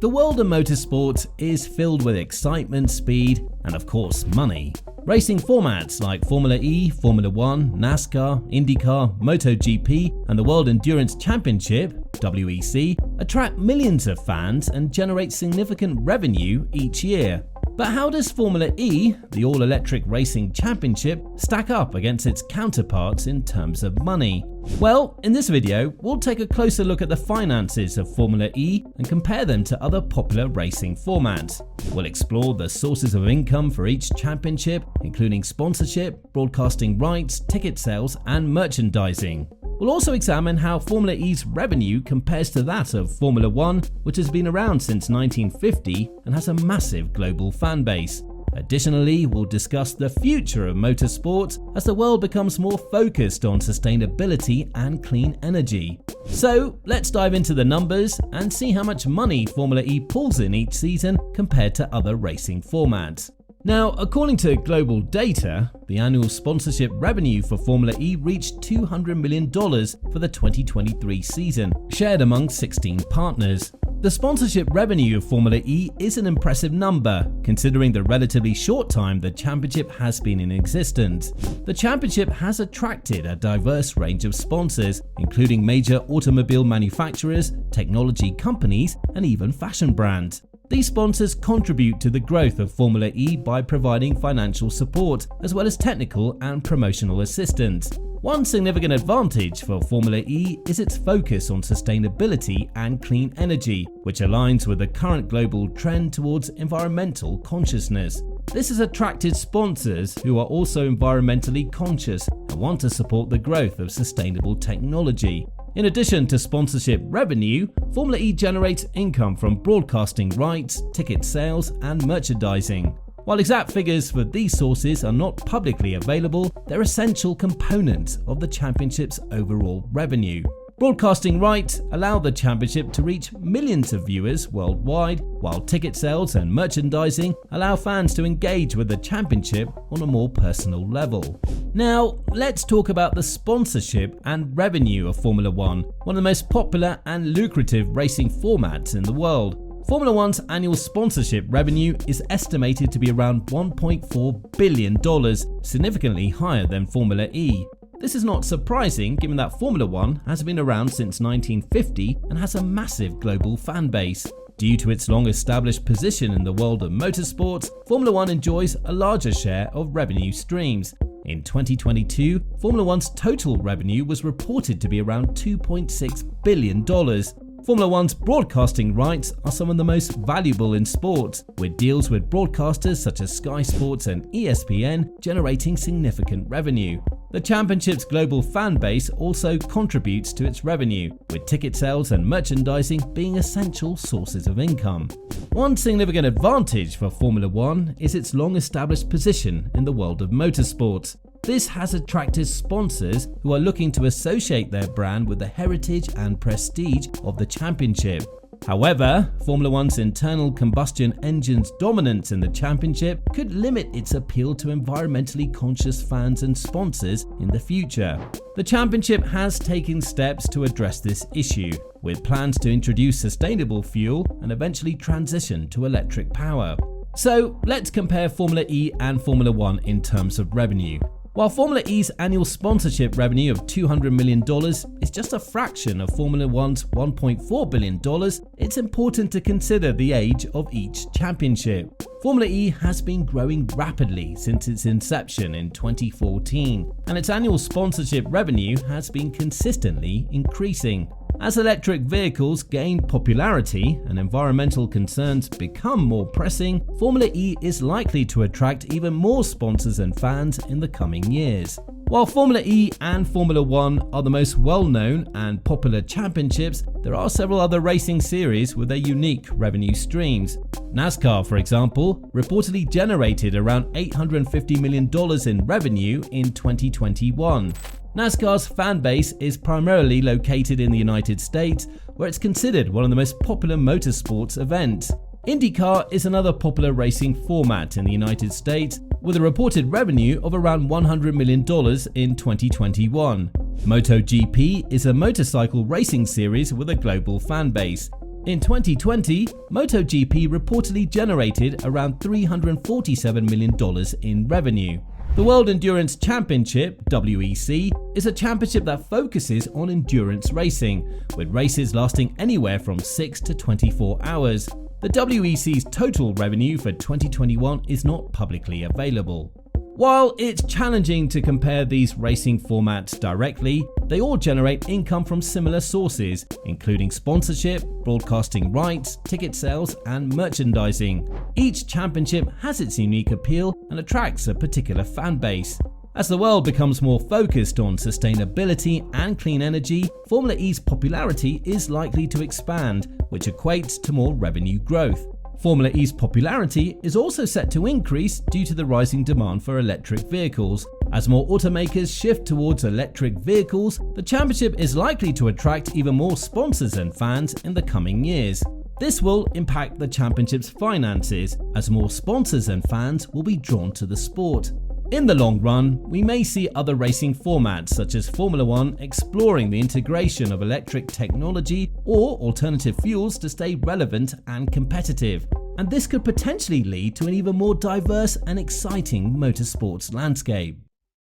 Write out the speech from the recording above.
The world of motorsports is filled with excitement, speed, and of course money. Racing formats like Formula E, Formula 1, NASCAR, IndyCar, MotoGP, and the World Endurance Championship (WEC) attract millions of fans and generate significant revenue each year. But how does Formula E, the all-electric racing championship, stack up against its counterparts in terms of money? Well, in this video, we'll take a closer look at the finances of Formula E and compare them to other popular racing formats. We'll explore the sources of income for each championship, including sponsorship, broadcasting rights, ticket sales, and merchandising. We'll also examine how Formula E's revenue compares to that of Formula 1, which has been around since 1950 and has a massive global fan base. Additionally, we'll discuss the future of motorsports as the world becomes more focused on sustainability and clean energy. So, let's dive into the numbers and see how much money Formula E pulls in each season compared to other racing formats. Now, according to global data, the annual sponsorship revenue for Formula E reached $200 million for the 2023 season, shared among 16 partners. The sponsorship revenue of Formula E is an impressive number, considering the relatively short time the championship has been in existence. The championship has attracted a diverse range of sponsors, including major automobile manufacturers, technology companies, and even fashion brands. These sponsors contribute to the growth of Formula E by providing financial support, as well as technical and promotional assistance. One significant advantage for Formula E is its focus on sustainability and clean energy, which aligns with the current global trend towards environmental consciousness. This has attracted sponsors who are also environmentally conscious and want to support the growth of sustainable technology. In addition to sponsorship revenue, Formula E generates income from broadcasting rights, ticket sales, and merchandising. While exact figures for these sources are not publicly available, they're essential components of the championship's overall revenue. Broadcasting rights allow the championship to reach millions of viewers worldwide, while ticket sales and merchandising allow fans to engage with the championship on a more personal level. Now, let's talk about the sponsorship and revenue of Formula 1, one of the most popular and lucrative racing formats in the world. Formula 1's annual sponsorship revenue is estimated to be around $1.4 billion, significantly higher than Formula E. This is not surprising given that Formula 1 has been around since 1950 and has a massive global fan base. Due to its long-established position in the world of motorsports, Formula 1 enjoys a larger share of revenue streams. In 2022, Formula 1's total revenue was reported to be around $2.6 billion. Formula 1's broadcasting rights are some of the most valuable in sports, with deals with broadcasters such as Sky Sports and ESPN generating significant revenue. The championship's global fan base also contributes to its revenue, with ticket sales and merchandising being essential sources of income. One significant advantage for Formula 1 is its long-established position in the world of motorsports. This has attracted sponsors who are looking to associate their brand with the heritage and prestige of the championship. However, Formula 1's internal combustion engine's dominance in the championship could limit its appeal to environmentally conscious fans and sponsors in the future. The championship has taken steps to address this issue, with plans to introduce sustainable fuel and eventually transition to electric power. So, let's compare Formula E and Formula 1 in terms of revenue. While Formula E's annual sponsorship revenue of $200 million is just a fraction of Formula 1's $1.4 billion, it's important to consider the age of each championship. Formula E has been growing rapidly since its inception in 2014, and its annual sponsorship revenue has been consistently increasing. As electric vehicles gain popularity and environmental concerns become more pressing, Formula E is likely to attract even more sponsors and fans in the coming years. While Formula E and Formula 1 are the most well-known and popular championships, there are several other racing series with their unique revenue streams. NASCAR, for example, reportedly generated around $850 million in revenue in 2021. NASCAR's fan base is primarily located in the United States, where it's considered one of the most popular motorsports events. IndyCar is another popular racing format in the United States, with a reported revenue of around $100 million in 2021. MotoGP is a motorcycle racing series with a global fan base. In 2020, MotoGP reportedly generated around $347 million in revenue. The World Endurance Championship, WEC, is a championship that focuses on endurance racing, with races lasting anywhere from 6 to 24 hours. The WEC's total revenue for 2021 is not publicly available. While it's challenging to compare these racing formats directly, they all generate income from similar sources, including sponsorship, broadcasting rights, ticket sales, and merchandising. Each championship has its unique appeal and attracts a particular fan base. As the world becomes more focused on sustainability and clean energy, Formula E's popularity is likely to expand, which equates to more revenue growth. Formula E's popularity is also set to increase due to the rising demand for electric vehicles. As more automakers shift towards electric vehicles, the championship is likely to attract even more sponsors and fans in the coming years. This will impact the championship's finances, as more sponsors and fans will be drawn to the sport. In the long run, we may see other racing formats such as Formula 1 exploring the integration of electric technology or alternative fuels to stay relevant and competitive. And this could potentially lead to an even more diverse and exciting motorsports landscape.